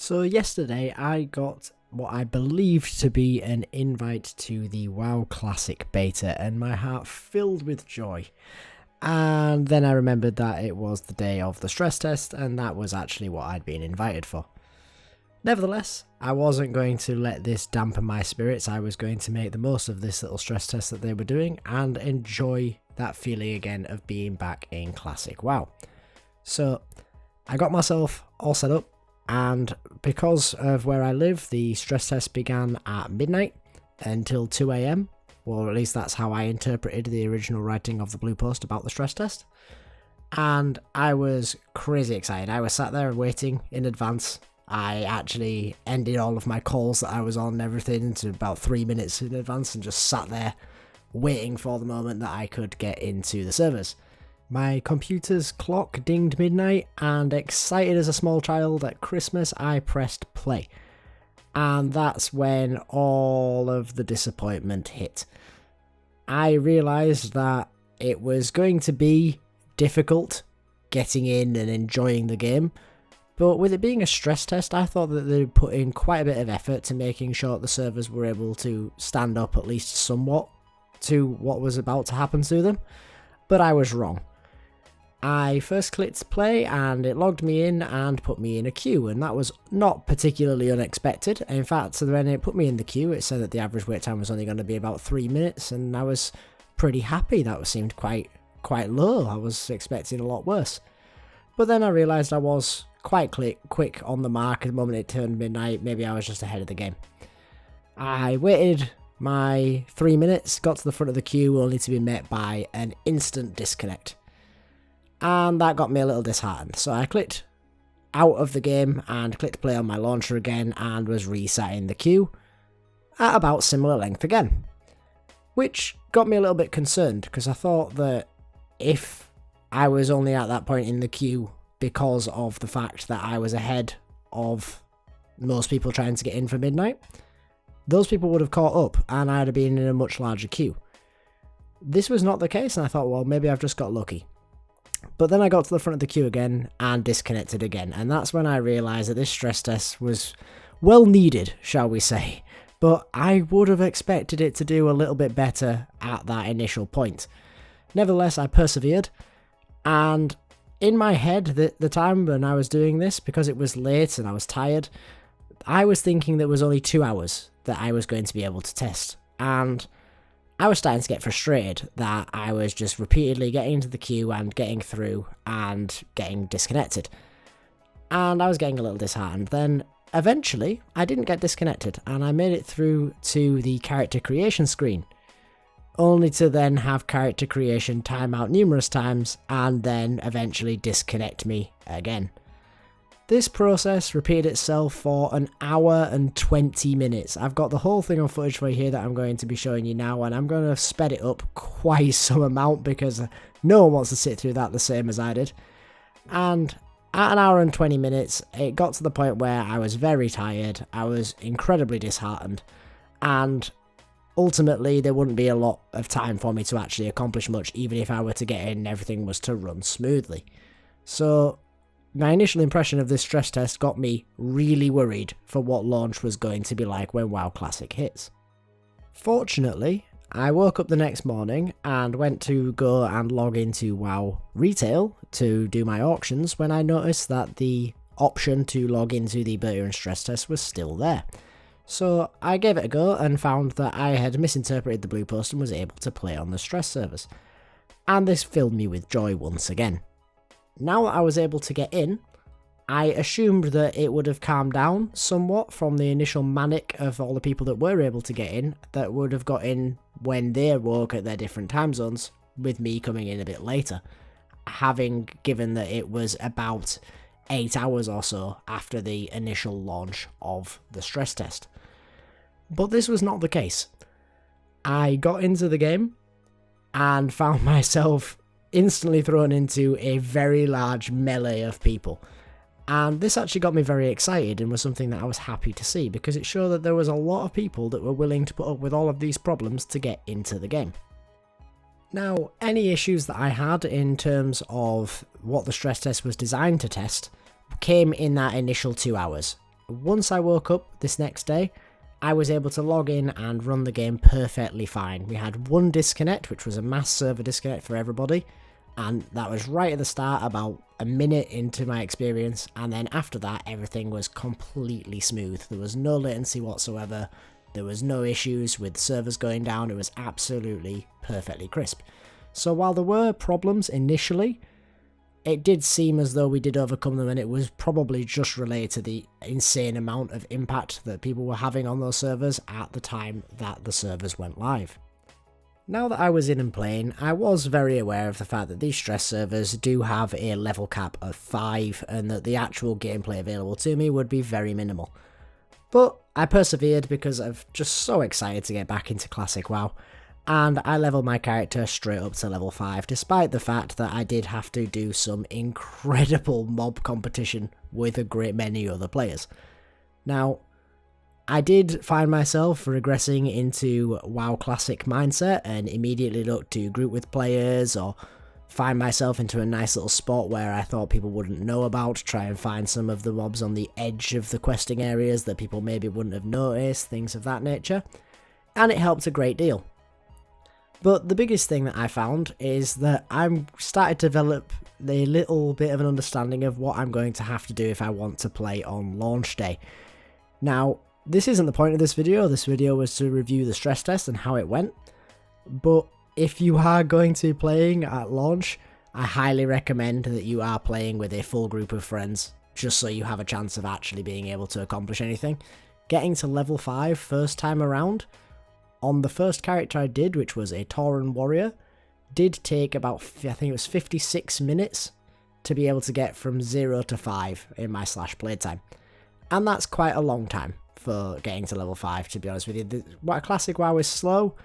So yesterday I got what I believed to be an invite to the WoW Classic beta, and my heart filled with joy. And then I remembered that it was the day of the stress test, and that was actually what I'd been invited for. Nevertheless, I wasn't going to let this dampen my spirits. I was going to make the most of this little stress test that they were doing and enjoy that feeling again of being back in Classic WoW. So I got myself all set up, and because of where I live, the stress test began at midnight until 2 AM. Well, at least that's how I interpreted the original writing of the blue post about the stress test. And I was crazy excited. I was sat there waiting in advance. I actually ended all of my calls that I was on and everything to about 3 minutes in advance and just sat there waiting for the moment that I could get into the servers. My computer's clock dinged midnight, and excited as a small child at Christmas, I pressed play. And that's when all of the disappointment hit. I realised that it was going to be difficult getting in and enjoying the game, but with it being a stress test, I thought that they'd put in quite a bit of effort to making sure the servers were able to stand up at least somewhat to what was about to happen to them, but I was wrong. I first clicked play and it logged me in and put me in a queue, and that was not particularly unexpected. In fact, when it put me in the queue, it said that the average wait time was only going to be about 3 minutes, and I was pretty happy. That seemed quite low. I was expecting a lot worse. But then I realised I was quite quick on the mark at the moment it turned midnight. Maybe I was just ahead of the game. I waited my 3 minutes, got to the front of the queue, only to be met by an instant disconnect. And that got me a little disheartened, so I clicked out of the game and clicked play on my launcher again and was resat in the queue at about similar length again. Which got me a little bit concerned, because I thought that if I was only at that point in the queue because of the fact that I was ahead of most people trying to get in for midnight, those people would have caught up and I'd have been in a much larger queue. This was not the case, and I thought, well, maybe I've just got lucky. But then I got to the front of the queue again and disconnected again, and that's when I realised that this stress test was well needed, shall we say, but I would have expected it to do a little bit better at that initial point. Nevertheless, I persevered, and in my head, the time when I was doing this, because it was late and I was tired, I was thinking there was only 2 hours that I was going to be able to test, and I was starting to get frustrated that I was just repeatedly getting into the queue and getting through and getting disconnected. And I was getting a little disheartened. Then eventually I didn't get disconnected and I made it through to the character creation screen, only to then have character creation time out numerous times and then eventually disconnect me again. This process repeated itself for an hour and 20 minutes. I've got the whole thing on footage for you here that I'm going to be showing you now, and I'm going to sped it up quite some amount because no one wants to sit through that the same as I did. And at an hour and 20 minutes, it got to the point where I was very tired, I was incredibly disheartened, and ultimately there wouldn't be a lot of time for me to actually accomplish much, even if I were to get in and everything was to run smoothly. So my initial impression of this stress test got me really worried for what launch was going to be like when WoW Classic hits. Fortunately, I woke up the next morning and went to go and log into WoW Retail to do my auctions when I noticed that the option to log into the beta and stress test was still there. So I gave it a go and found that I had misinterpreted the blue post and was able to play on the stress servers. And this filled me with joy once again. Now that I was able to get in, I assumed that it would have calmed down somewhat from the initial manic of all the people that were able to get in, that would have got in when they woke at their different time zones, with me coming in a bit later, having given that it was about 8 hours or so after the initial launch of the stress test. But this was not the case. I got into the game and found myself instantly thrown into a very large melee of people, and this actually got me very excited and was something that I was happy to see, because it showed that there was a lot of people that were willing to put up with all of these problems to get into the game. Now, any issues that I had in terms of what the stress test was designed to test came in that initial 2 hours. once I woke up this next day, I was able to log in and run the game perfectly fine. We had one disconnect, which was a mass server disconnect for everybody, and that was right at the start, about a minute into my experience, and then after that everything was completely smooth. There was no latency whatsoever, there was no issues with servers going down, it was absolutely perfectly crisp. So while there were problems initially, it did seem as though we did overcome them, and it was probably just related to the insane amount of impact that people were having on those servers at the time that the servers went live. Now that I was in and playing, I was very aware of the fact that these stress servers do have a level cap of 5, and that the actual gameplay available to me would be very minimal. But I persevered because I'm just so excited to get back into Classic WoW, and I leveled my character straight up to level 5, despite the fact that I did have to do some incredible mob competition with a great many other players. Now, I did find myself regressing into WoW Classic mindset and immediately looked to group with players, or find myself into a nice little spot where I thought people wouldn't know about, try and find some of the mobs on the edge of the questing areas that people maybe wouldn't have noticed, things of that nature, and it helped a great deal. But the biggest thing that I found is that I'm started to develop a little bit of an understanding of what I'm going to have to do if I want to play on launch day. Now, this isn't the point of this video was to review the stress test and how it went, but if you are going to be playing at launch, I highly recommend that you are playing with a full group of friends, just so you have a chance of actually being able to accomplish anything. Getting to level 5 first time around, on the first character I did, which was a Tauren warrior, did take about, I think it was 56 minutes to be able to get from 0 to 5 in my / playtime. And that's quite a long time for getting to level 5, to be honest with you. Classic WoW is slow,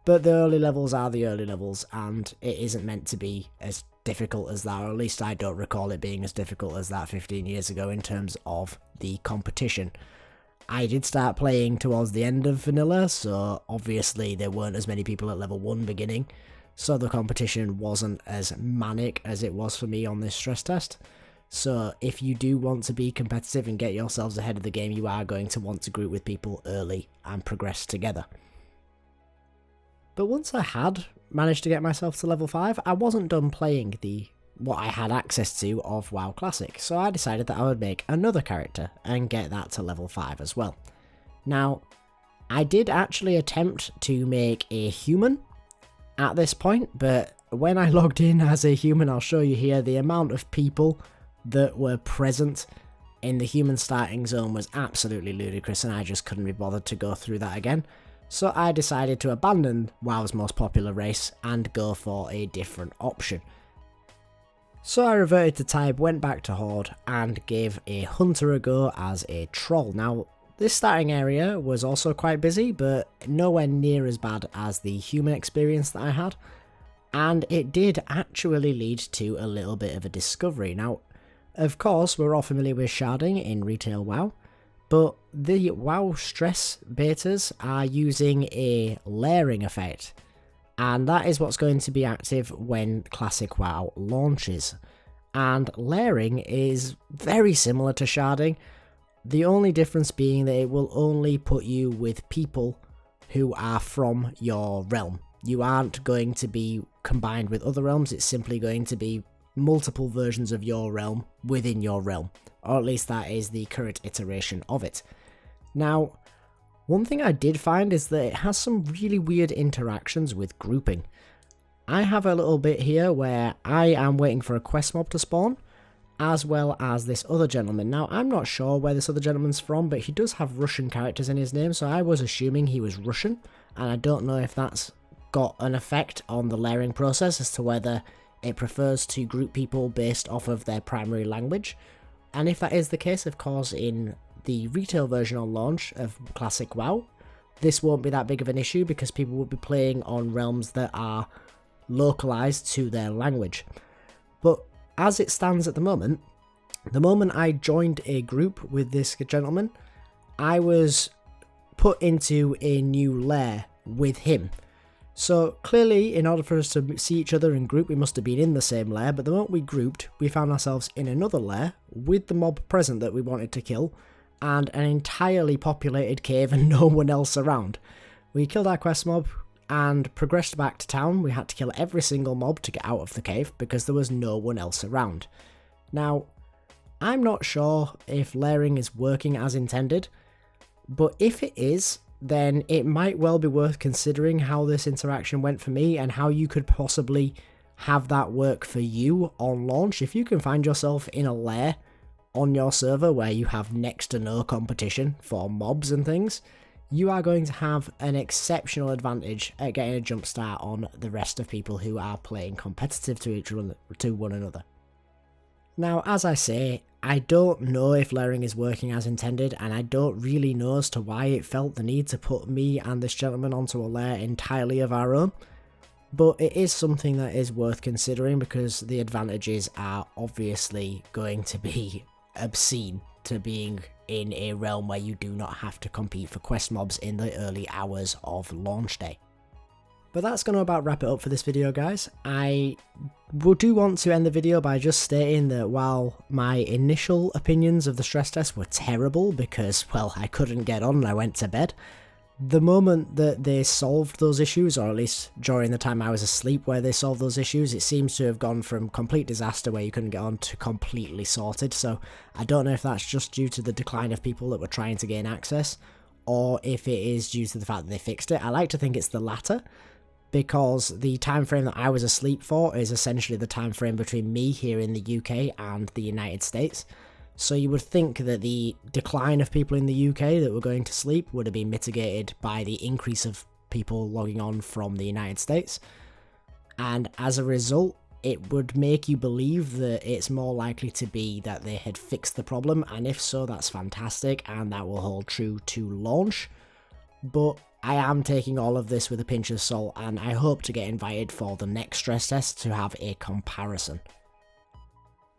but the early levels are the early levels, and it isn't meant to be as difficult as that, or at least I don't recall it being as difficult as that 15 years ago in terms of the competition. I did start playing towards the end of vanilla, so obviously there weren't as many people at level 1 beginning, so the competition wasn't as manic as it was for me on this stress test. So if you do want to be competitive and get yourselves ahead of the game, you are going to want to group with people early and progress together. But once I had managed to get myself to level 5, I wasn't done playing what I had access to of WoW Classic, so I decided that I would make another character and get that to level 5 as well. Now, I did actually attempt to make a human at this point, but when I logged in as a human, I'll show you here, the amount of people that were present in the human starting zone was absolutely ludicrous, and I just couldn't be bothered to go through that again. So I decided to abandon WoW's most popular race and go for a different option. So I reverted to type, went back to Horde, and gave a hunter a go as a troll. Now, this starting area was also quite busy, but nowhere near as bad as the human experience that I had, and it did actually lead to a little bit of a discovery. Now, of course, we're all familiar with sharding in retail WoW, but the WoW stress betas are using a layering effect, and that is what's going to be active when Classic WoW launches. And layering is very similar to sharding, the only difference being that it will only put you with people who are from your realm. You aren't going to be combined with other realms, it's simply going to be multiple versions of your realm within your realm, or at least that is the current iteration of it. Now, one thing I did find is that it has some really weird interactions with grouping. I have a little bit here where I am waiting for a quest mob to spawn, as well as this other gentleman. Now, I'm not sure where this other gentleman's from, but he does have Russian characters in his name, so I was assuming he was Russian, and I don't know if that's got an effect on the layering process as to whether it prefers to group people based off of their primary language. And if that is the case, of course, in the retail version on launch of Classic WoW, this won't be that big of an issue because people will be playing on realms that are localized to their language. But as it stands at the moment I joined a group with this gentleman, I was put into a new lair with him. So clearly, in order for us to see each other in group, we must have been in the same lair, but the moment we grouped, we found ourselves in another lair with the mob present that we wanted to kill, and an entirely populated cave and no one else around. We killed our quest mob and progressed back to town. We had to kill every single mob to get out of the cave because there was no one else around. Now, I'm not sure if layering is working as intended, but if it is, then it might well be worth considering how this interaction went for me and how you could possibly have that work for you on launch. If you can find yourself in a lair on your server where you have next to no competition for mobs and things, you are going to have an exceptional advantage at getting a jump start on the rest of people who are playing competitive to one another. Now, as I say, I don't know if layering is working as intended, and I don't really know as to why it felt the need to put me and this gentleman onto a lair entirely of our own, but it is something that is worth considering because the advantages are obviously going to be obscene to being in a realm where you do not have to compete for quest mobs in the early hours of launch day. But that's going to about wrap it up for this video, guys. I do want to end the video by just stating that while my initial opinions of the stress test were terrible because, well, I couldn't get on and I went to bed, the moment that they solved those issues, or at least during the time I was asleep where they solved those issues, it seems to have gone from complete disaster where you couldn't get on to completely sorted. So I don't know if that's just due to the decline of people that were trying to gain access, or if it is due to the fact that they fixed it. I like to think it's the latter, because the time frame that I was asleep for is essentially the time frame between me here in the UK and the United States. So you would think that the decline of people in the UK that were going to sleep would have been mitigated by the increase of people logging on from the United States. And as a result, it would make you believe that it's more likely to be that they had fixed the problem, and if so, that's fantastic, and that will hold true to launch. But I am taking all of this with a pinch of salt, and I hope to get invited for the next stress test to have a comparison.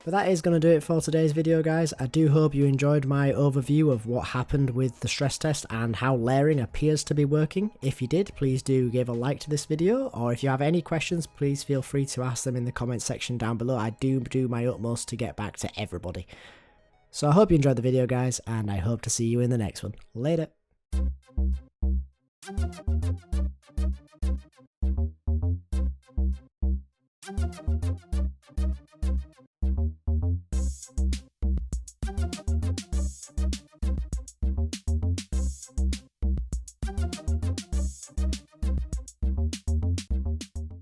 But that is going to do it for today's video, guys. I do hope you enjoyed my overview of what happened with the stress test and how layering appears to be working. If you did, please do give a like to this video, or if you have any questions, please feel free to ask them in the comment section down below. I do my utmost to get back to everybody. So I hope you enjoyed the video, guys, and I hope to see you in the next one. Later.